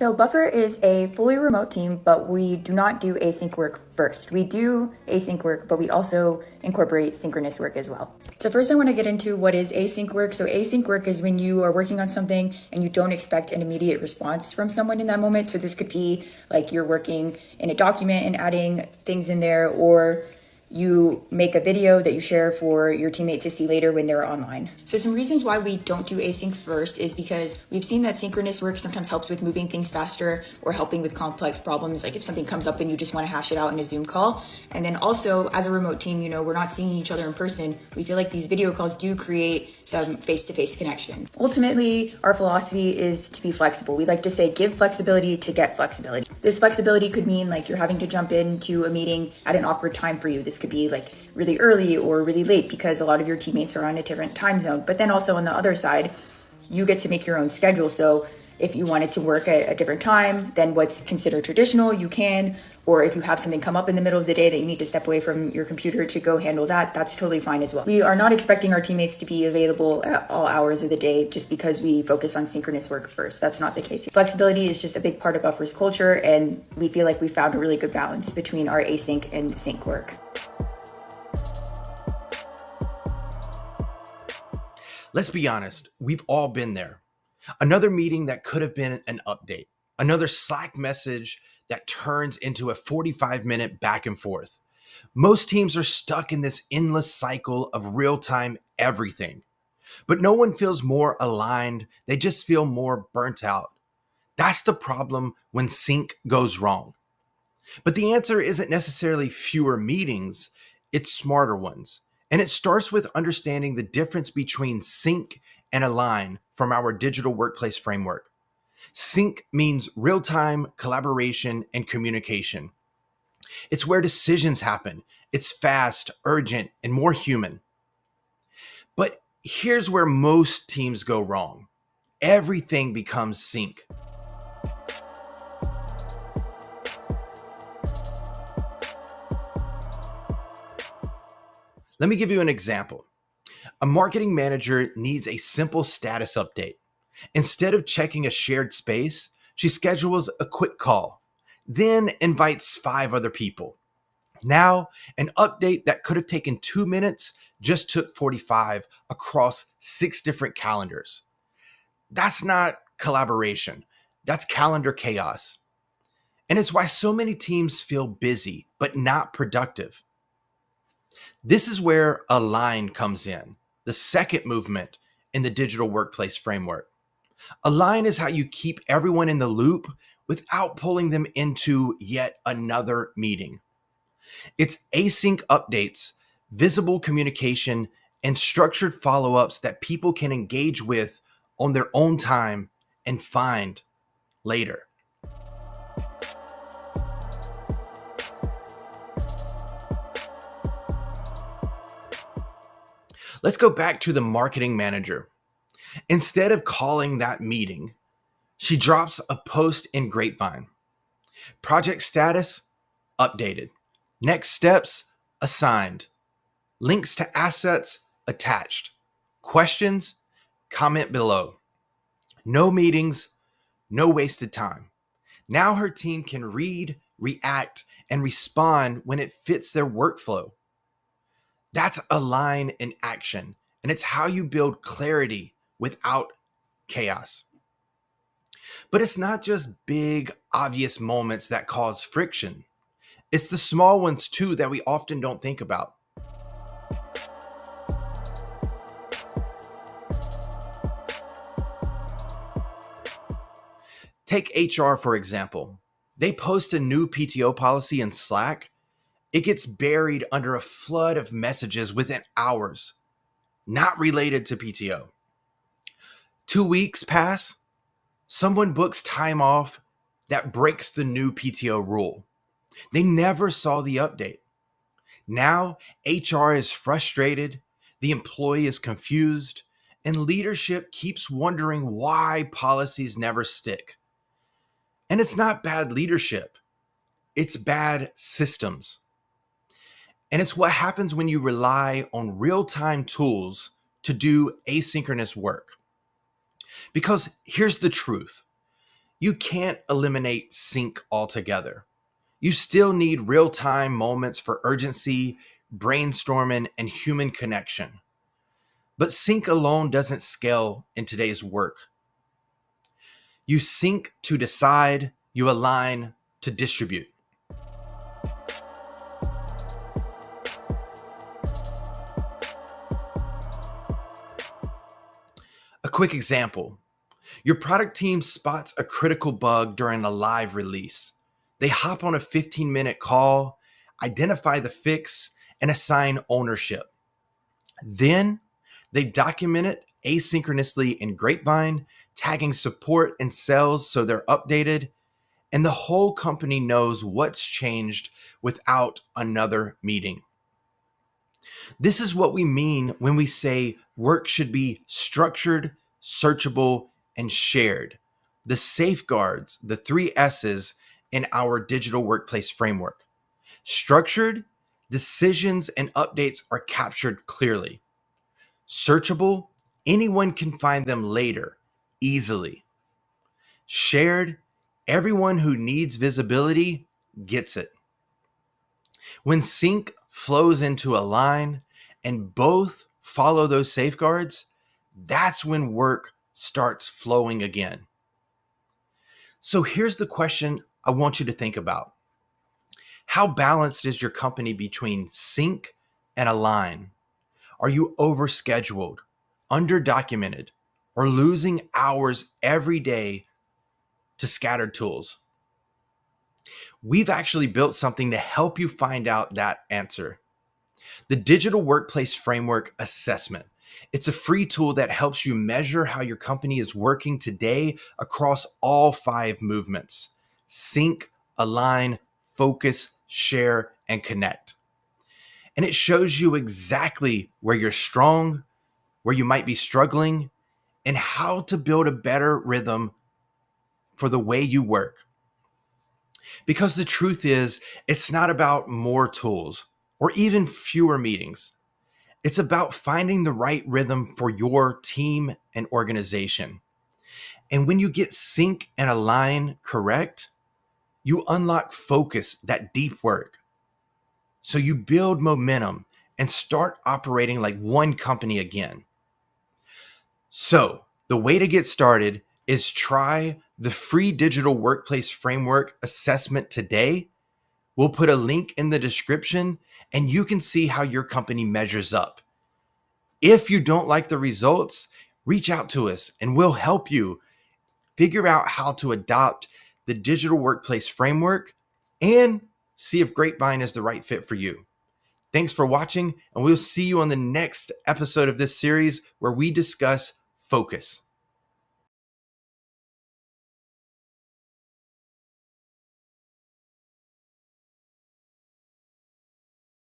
So Buffer is a fully remote team, but we do not do async work first. We do async work, but we also incorporate synchronous work as well. So first I want to get into what is async work. So async work is when you are working on something and you don't expect an immediate response from someone in that moment. So this could be like you're working in a document and adding things in there, or you make a video that you share for your teammate to see later when they're online. So some reasons why we don't do async first is because we've seen that synchronous work sometimes helps with moving things faster or helping with complex problems, like if something comes up and you just want to hash it out in a Zoom call. And then also as a remote team, we're not seeing each other in person. We feel like these video calls do create some face-to-face connections. Ultimately, our philosophy is to be flexible. We like to say give flexibility to get flexibility. This flexibility could mean like you're having to jump into a meeting at an awkward time for you. This could be like really early or really late because a lot of your teammates are on a different time zone. But then also on the other side, you get to make your own schedule. So if you wanted to work at a different time than what's considered traditional, you can. Or if you have something come up in the middle of the day that you need to step away from your computer to go handle that, that's totally fine as well. We are not expecting our teammates to be available at all hours of the day just because we focus on synchronous work first. That's not the case. Flexibility is just a big part of Buffer's culture, and we feel like we found a really good balance between our async and sync work. Let's be honest, we've all been there. Another meeting that could have been an update, another Slack message that turns into a 45-minute back and forth. Most teams are stuck in this endless cycle of real-time everything, but no one feels more aligned. They just feel more burnt out. That's the problem when sync goes wrong. But the answer isn't necessarily fewer meetings, it's smarter ones. And it starts with understanding the difference between sync and align from our digital workplace framework. Sync means real-time collaboration and communication. It's where decisions happen. It's fast, urgent, and more human. But here's where most teams go wrong. Everything becomes sync. Let me give you an example. A marketing manager needs a simple status update. Instead of checking a shared space, she schedules a quick call, then invites 5 other people. Now, an update that could have taken 2 minutes just took 45 across 6 different calendars. That's not collaboration. That's calendar chaos. And it's why so many teams feel busy, but not productive. This is where Align comes in, the second movement in the digital workplace framework. Align is how you keep everyone in the loop without pulling them into yet another meeting. It's async updates, visible communication, and structured follow-ups that people can engage with on their own time and find later. Let's go back to the marketing manager. Instead of calling that meeting, she drops a post in Grapevine. Project status, updated. Next steps, assigned. Links to assets, attached. Questions, comment below. No meetings, no wasted time. Now her team can read, react, and respond when it fits their workflow. That's Align in action, and it's how you build clarity without chaos. But it's not just big, obvious moments that cause friction. It's the small ones too that we often don't think about. Take HR, for example. They post a new PTO policy in Slack. It gets buried under a flood of messages within hours, not related to PTO. 2 weeks pass, someone books time off that breaks the new PTO rule. They never saw the update. Now HR is frustrated, the employee is confused, and leadership keeps wondering why policies never stick. And it's not bad leadership, it's bad systems. And it's what happens when you rely on real-time tools to do asynchronous work. Because here's the truth. You can't eliminate sync altogether. You still need real-time moments for urgency, brainstorming, and human connection. But sync alone doesn't scale in today's work. You sync to decide, you align to distribute. A quick example. Your product team spots a critical bug during a live release. They hop on a 15-minute call, identify the fix, and assign ownership. Then they document it asynchronously in Grapevine, tagging support and sales so they're updated, and the whole company knows what's changed without another meeting. This is what we mean when we say work should be structured, searchable, and shared. The safeguards, the 3S's in our digital workplace framework. Structured, decisions and updates are captured clearly. Searchable, anyone can find them later, easily. Shared, everyone who needs visibility gets it. When sync flows into a line and both follow those safeguards, that's when work starts flowing again. So here's the question I want you to think about. How balanced is your company between sync and align? Are you overscheduled, underdocumented, or losing hours every day to scattered tools? We've actually built something to help you find out that answer. The Digital Workplace Framework Assessment. It's a free tool that helps you measure how your company is working today across all 5 movements: sync, align, focus, share, and connect. And it shows you exactly where you're strong, where you might be struggling, and how to build a better rhythm for the way you work. Because the truth is, it's not about more tools or even fewer meetings. It's about finding the right rhythm for your team and organization. And when you get sync and align correct, you unlock focus, that deep work. So you build momentum and start operating like one company again. So the way to get started is try the free Digital Workplace Framework Assessment today. We'll put a link in the description and you can see how your company measures up. If you don't like the results, reach out to us and we'll help you figure out how to adopt the Digital Workplace Framework and see if Grapevine is the right fit for you. Thanks for watching, and we'll see you on the next episode of this series where we discuss focus.